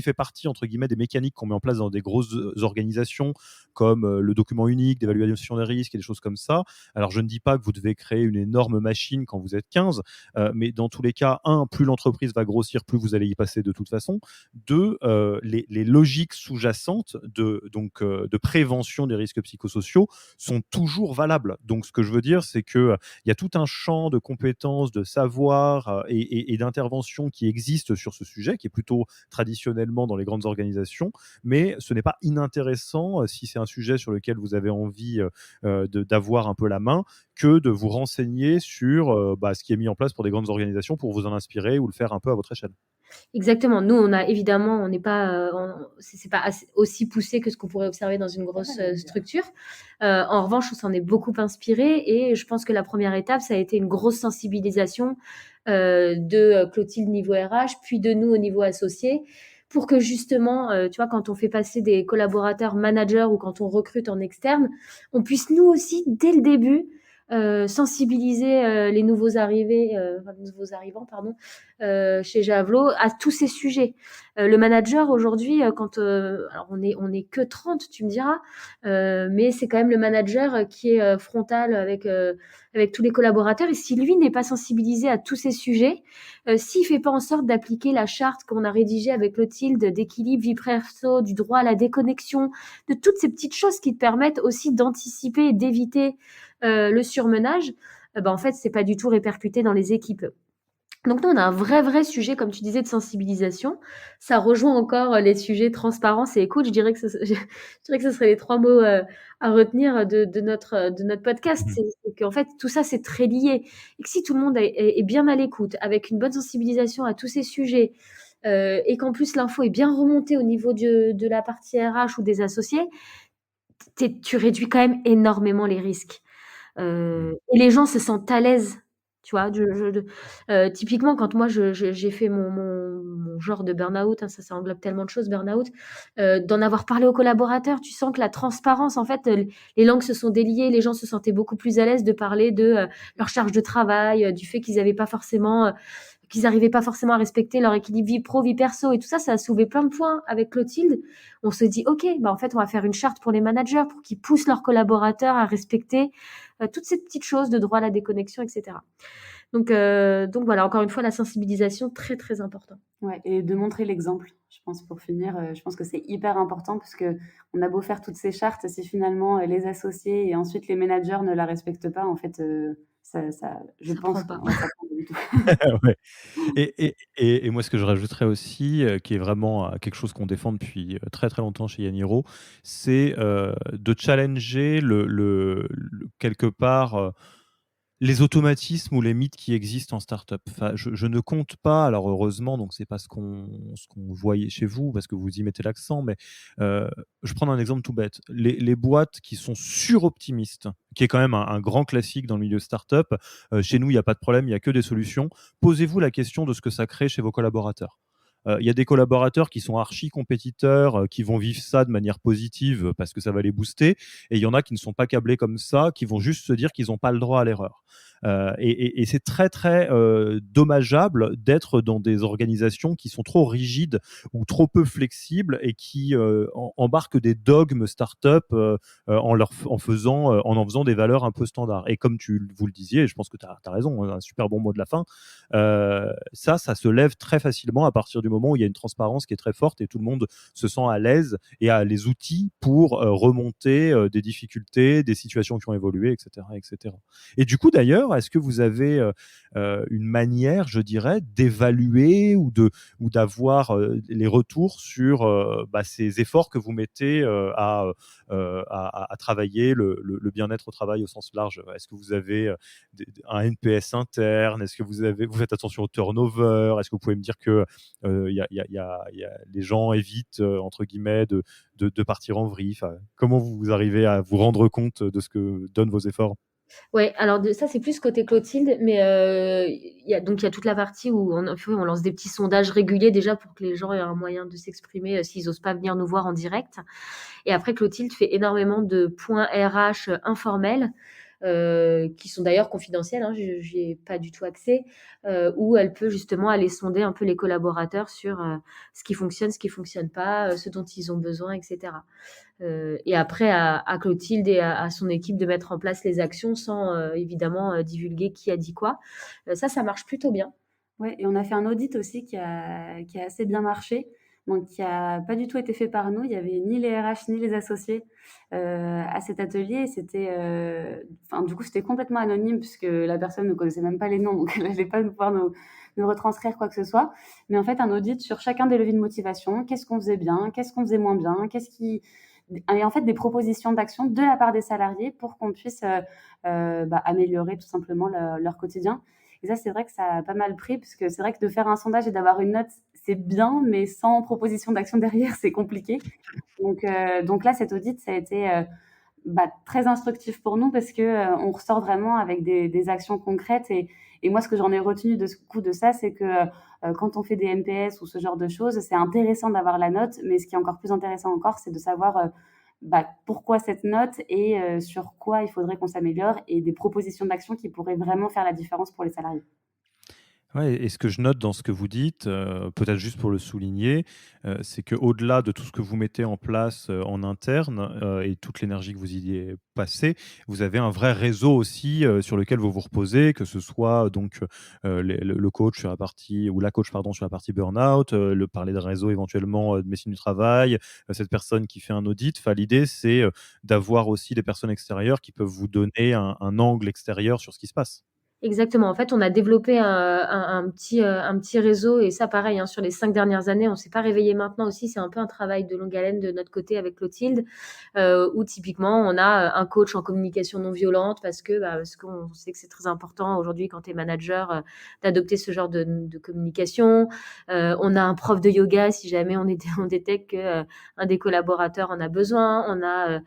fait partie, entre guillemets, des mécaniques qu'on met en place dans des grosses organisations, comme le document unique d'évaluation des risques et des choses comme ça. Alors, je ne dis pas que vous devez créer une énorme machine quand vous êtes 15, mais dans tous les cas, un, plus l'entreprise va grossir, plus vous allez y passer de toute façon. Deux, les logiques sous-jacentes de prévention des risques psychosociaux sont toujours valables. Donc, ce que je veux dire, c'est qu'il y a tout un champ de compétences, de savoir et d'intervention qui existe sur ce sujet, qui est plutôt traditionnellement dans les grandes organisations, mais ce n'est pas inintéressant, si c'est un sujet sur lequel vous avez envie d'avoir un peu la main, que de vous renseigner sur ce qui est mis en place pour des grandes organisations pour vous en inspirer ou le faire un peu à votre échelle. Exactement. Nous, on n'est pas, c'est pas aussi poussé que ce qu'on pourrait observer dans une C'est ça, grosse j'allais dire. structure. En revanche, on s'en est beaucoup inspiré et je pense que la première étape, ça a été une grosse sensibilisation de Clotilde niveau RH, puis de nous au niveau associé, pour que justement, tu vois, quand on fait passer des collaborateurs managers ou quand on recrute en externe, on puisse nous aussi, dès le début, sensibiliser les nouveaux les nouveaux arrivants, pardon, chez Javelot à tous ces sujets. Le manager aujourd'hui, alors on est que 30, tu me diras, mais c'est quand même le manager qui est frontal avec tous les collaborateurs. Et si lui n'est pas sensibilisé à tous ces sujets, s'il fait pas en sorte d'appliquer la charte qu'on a rédigée avec Clotilde d'équilibre vie perso, du droit à la déconnexion, de toutes ces petites choses qui te permettent aussi d'anticiper et d'éviter le surmenage, en fait, c'est pas du tout répercuté dans les équipes. Donc nous, on a un vrai sujet, comme tu disais, de sensibilisation. Ça rejoint encore les sujets transparence et écoute. Je dirais que je dirais que ce serait les 3 mots à retenir de notre podcast. Mmh. C'est qu'en fait, tout ça, c'est très lié. Et que si tout le monde est bien à l'écoute, avec une bonne sensibilisation à tous ces sujets, et qu'en plus l'info est bien remontée au niveau de la partie RH ou des associés, tu réduis quand même énormément les risques. Mmh. Et les gens se sentent à l'aise, tu vois? Typiquement, quand moi j'ai fait mon genre de burn-out, hein, ça englobe tellement de choses, burn-out, d'en avoir parlé aux collaborateurs, tu sens que la transparence, en fait, les langues se sont déliées, les gens se sentaient beaucoup plus à l'aise de parler de leur charge de travail, du fait qu'ils n'arrivaient pas forcément à respecter leur équilibre vie pro, vie perso et tout ça, ça a soulevé plein de points avec Clotilde. On se dit, OK, en fait, on va faire une charte pour les managers pour qu'ils poussent leurs collaborateurs à respecter toutes ces petites choses de droit à la déconnexion, etc. Donc voilà, encore une fois, la sensibilisation, très, très important. Ouais, et de montrer l'exemple, je pense, pour finir, je pense que c'est hyper important parce que on a beau faire toutes ces chartes, si finalement, les associés et ensuite les managers ne la respectent pas, en fait, je Ça prend pense pas. ouais, ça prend pas du tout. Ouais. Et moi, ce que je rajouterais aussi, qui est vraiment, quelque chose qu'on défend depuis, très, très longtemps chez Yaniro, c'est, de challenger quelque part, les automatismes ou les mythes qui existent en startup. Enfin, je ne compte pas, alors heureusement, donc c'est pas ce qu'on voyait chez vous parce que vous y mettez l'accent, mais je prends un exemple tout bête. Les boîtes qui sont suroptimistes, qui est quand même un grand classique dans le milieu startup, chez nous, il y a pas de problème, il y a que des solutions. Posez-vous la question de ce que ça crée chez vos collaborateurs. Il y a des collaborateurs qui sont archi compétiteurs, qui vont vivre ça de manière positive, parce que ça va les booster et il y en a qui ne sont pas câblés comme ça, qui vont juste se dire qu'ils n'ont pas le droit à l'erreur. Et c'est très, très, dommageable d'être dans des organisations qui sont trop rigides ou trop peu flexibles et qui, embarquent des dogmes start-up, en en faisant des valeurs un peu standards. Et comme vous le disiez, et je pense que tu as raison, hein, un super bon mot de la fin, ça se lève très facilement à partir du moment où il y a une transparence qui est très forte et tout le monde se sent à l'aise et a les outils pour remonter des difficultés, des situations qui ont évolué, etc., etc. Et du coup, d'ailleurs, est-ce que vous avez une manière, je dirais, d'évaluer ou d'avoir les retours sur ces efforts que vous mettez à travailler le bien-être au travail au sens large? Est-ce que vous avez un NPS interne? Est-ce que vous faites attention au turnover? Est-ce que vous pouvez me dire que les gens évitent, entre guillemets, de partir en vrille? Enfin, comment vous arrivez à vous rendre compte de ce que donnent vos efforts? Ouais, alors ça, c'est plus côté Clotilde, mais il y a toute la partie où on lance des petits sondages réguliers déjà pour que les gens aient un moyen de s'exprimer s'ils n'osent pas venir nous voir en direct. Et après, Clotilde fait énormément de points RH informels, qui sont d'ailleurs confidentiels, hein, je n'y ai pas du tout accès, où elle peut justement aller sonder un peu les collaborateurs sur ce qui fonctionne, ce qui ne fonctionne pas, ce dont ils ont besoin, etc. Et après, à Clotilde et à son équipe de mettre en place les actions sans évidemment divulguer qui a dit quoi. Ça marche plutôt bien. Ouais, et on a fait un audit aussi qui a assez bien marché, donc qui a pas du tout été fait par nous. Il y avait ni les RH ni les associés, à cet atelier. Enfin, du coup, c'était complètement anonyme puisque la personne ne connaissait même pas les noms, donc elle allait pas pouvoir nous retranscrire quoi que ce soit. Mais en fait, un audit sur chacun des leviers de motivation. Qu'est-ce qu'on faisait bien? Qu'est-ce qu'on faisait moins bien? Et en fait, des propositions d'action de la part des salariés pour qu'on puisse, améliorer tout simplement leur quotidien. Et ça, c'est vrai que ça a pas mal pris, parce que c'est vrai que de faire un sondage et d'avoir une note, c'est bien, mais sans proposition d'action derrière, c'est compliqué. Donc là, cet audit, ça a été très instructif pour nous parce que on ressort vraiment avec des actions concrètes. Et moi, ce que j'en ai retenu de ce coup de ça, c'est que quand on fait des NPS ou ce genre de choses, c'est intéressant d'avoir la note, mais ce qui est encore plus intéressant encore, c'est de savoir pourquoi cette note et sur quoi il faudrait qu'on s'améliore et des propositions d'action qui pourraient vraiment faire la différence pour les salariés. Ouais, et ce que je note dans ce que vous dites, peut-être juste pour le souligner, c'est qu'au-delà de tout ce que vous mettez en place, en interne, et toute l'énergie que vous y passez, vous avez un vrai réseau aussi, sur lequel vous vous reposez, que ce soit donc, le coach sur la partie ou la coach pardon, sur la partie burn-out, le parler de réseau éventuellement, de médecine du travail, cette personne qui fait un audit. Enfin, l'idée c'est, d'avoir aussi des personnes extérieures qui peuvent vous donner un angle extérieur sur ce qui se passe. Exactement. En fait, on a développé un petit réseau et ça, pareil, hein, sur les 5 dernières années, on s'est pas réveillé maintenant aussi. C'est un peu un travail de longue haleine de notre côté avec Clotilde, où typiquement, on a un coach en communication non violente parce qu'on sait que c'est très important aujourd'hui quand tu es manager, d'adopter ce genre de communication. On a un prof de yoga si jamais on détecte que, un des collaborateurs en a besoin. On a,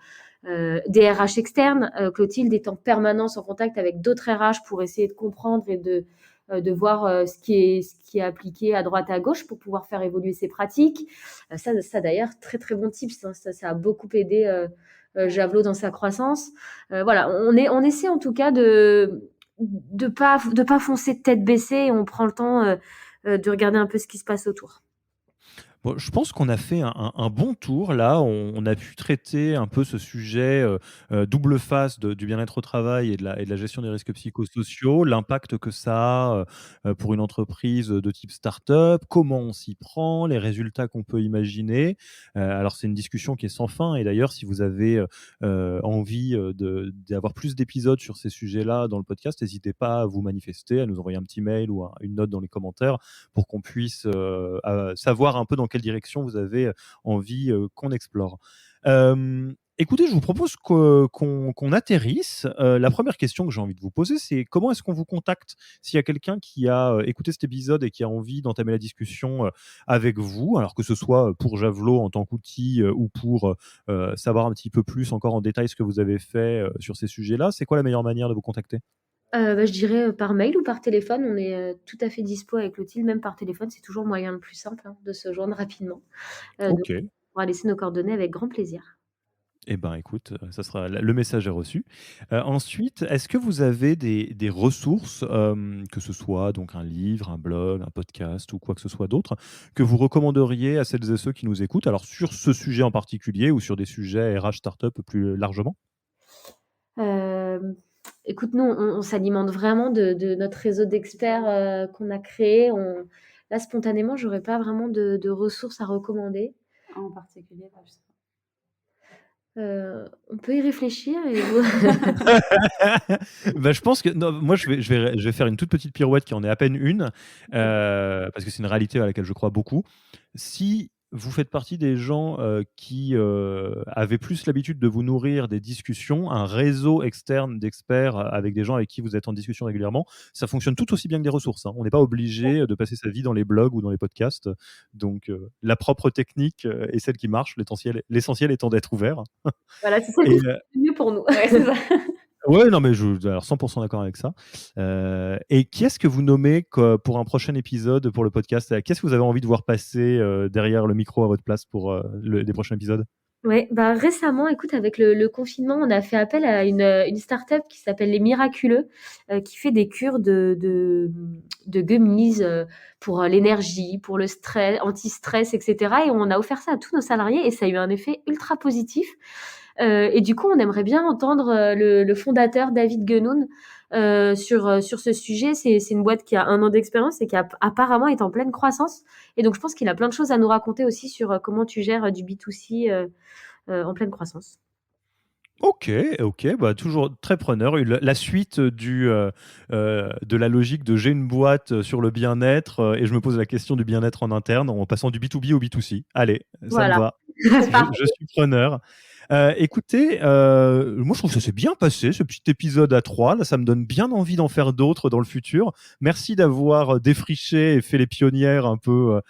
des RH externes. Clotilde est en permanence en contact avec d'autres RH pour essayer de comprendre et de voir ce qui est appliqué à droite et à gauche pour pouvoir faire évoluer ses pratiques. Ça d'ailleurs, très très bon tips. Hein. Ça a beaucoup aidé Javelot dans sa croissance. Voilà, on essaie en tout cas de pas foncer de tête baissée et on prend le temps de regarder un peu ce qui se passe autour. Bon, je pense qu'on a fait un bon tour là. On a pu traiter un peu ce sujet, double face du bien-être au travail et de la gestion des risques psychosociaux, l'impact que ça a, pour une entreprise, de type start-up, comment on s'y prend, les résultats qu'on peut imaginer. Alors c'est une discussion qui est sans fin et d'ailleurs si vous avez, envie, d'avoir plus d'épisodes sur ces sujets-là dans le podcast, n'hésitez pas à vous manifester, à nous envoyer un petit mail ou une note dans les commentaires pour qu'on puisse savoir un peu dans quelle direction vous avez envie qu'on explore. Écoutez, je vous propose qu'on atterrisse. La première question que j'ai envie de vous poser, c'est comment est-ce qu'on vous contacte s'il y a quelqu'un qui a écouté cet épisode et qui a envie d'entamer la discussion avec vous, alors que ce soit pour Javelot en tant qu'outil ou pour savoir un petit peu plus encore en détail ce que vous avez fait sur ces sujets-là, c'est quoi la meilleure manière de vous contacter? Je dirais, par mail ou par téléphone. On est, tout à fait dispo avec Clotilde, même par téléphone, c'est toujours le moyen le plus simple, hein, de se joindre rapidement. Donc Ok. on pourra laisser nos coordonnées avec grand plaisir. Eh ben, écoute, ça sera le message est reçu. Ensuite, est-ce que vous avez des ressources, que ce soit donc un livre, un blog, un podcast ou quoi que ce soit d'autre, que vous recommanderiez à celles et ceux qui nous écoutent? Alors sur ce sujet en particulier ou sur des sujets RH startup plus largement? Hem, Écoute, nous, on s'alimente vraiment de notre réseau d'experts, qu'on a créé. Là, spontanément, j'aurais pas vraiment de ressources à recommander. En particulier, je sais On peut y réfléchir et vous Bah, je pense que non, moi je vais faire une toute petite pirouette qui en est à peine une, parce que c'est une réalité à laquelle je crois beaucoup. Si vous faites partie des gens, qui, avaient plus l'habitude de vous nourrir des discussions, un réseau externe d'experts, avec des gens avec qui vous êtes en discussion régulièrement, ça fonctionne tout aussi bien que des ressources, hein. On n'est pas obligé, de passer sa vie dans les blogs ou dans les podcasts, donc la propre technique, est celle qui marche, l'essentiel étant d'être ouvert voilà, c'est celle qui et fonctionne le mieux pour nous. Ouais, c'est ça. ouais, non, mais alors 100 d'accord avec ça. Et qui est-ce que vous nommez pour un prochain épisode pour le podcast? Qu'est-ce que vous avez envie de voir passer, derrière le micro à votre place pour, des prochains épisodes? Ouais, bah, récemment, écoute, avec le confinement, on a fait appel à une start-up qui s'appelle Les Miraculeux, qui fait des cures de gummies, pour, l'énergie, pour le stress, anti-stress et cetera et on a offert ça à tous nos salariés et ça a eu un effet ultra positif. Et du coup, on aimerait bien entendre, le fondateur David Guenoun, sur ce sujet. C'est une boîte qui a 1 an d'expérience et qui apparemment est en pleine croissance et donc je pense qu'il a plein de choses à nous raconter aussi sur, comment tu gères, du B2C, en pleine croissance. OK, OK, bah, toujours très preneur. La suite de la logique de j'ai une boîte, sur le bien-être, et je me pose la question du bien-être en interne en passant du B2B au B2C. Allez, ça me Voilà. va. Je suis preneur. Écoutez, moi je trouve que ça s'est bien passé ce petit épisode à 3. Là, ça me donne bien envie d'en faire d'autres dans le futur. Merci d'avoir, défriché et fait les pionnières un peu,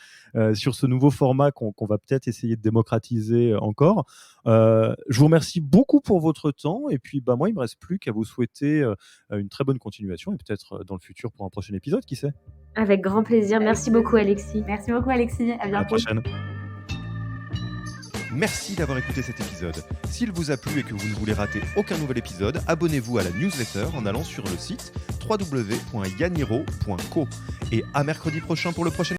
sur ce nouveau format qu'on va peut-être essayer de démocratiser, encore. Je vous remercie beaucoup pour votre temps et puis, bah, moi, il me reste plus qu'à vous souhaiter, une très bonne continuation et peut-être, dans le futur pour un prochain épisode, qui sait? Avec grand plaisir. Merci beaucoup, Alexis. Merci beaucoup, Alexis. À À la bientôt. prochaine. Merci d'avoir écouté cet épisode. S'il vous a plu et que vous ne voulez rater aucun nouvel épisode, abonnez-vous à la newsletter en allant sur le site www.yaniro.co. Et à mercredi prochain pour le prochain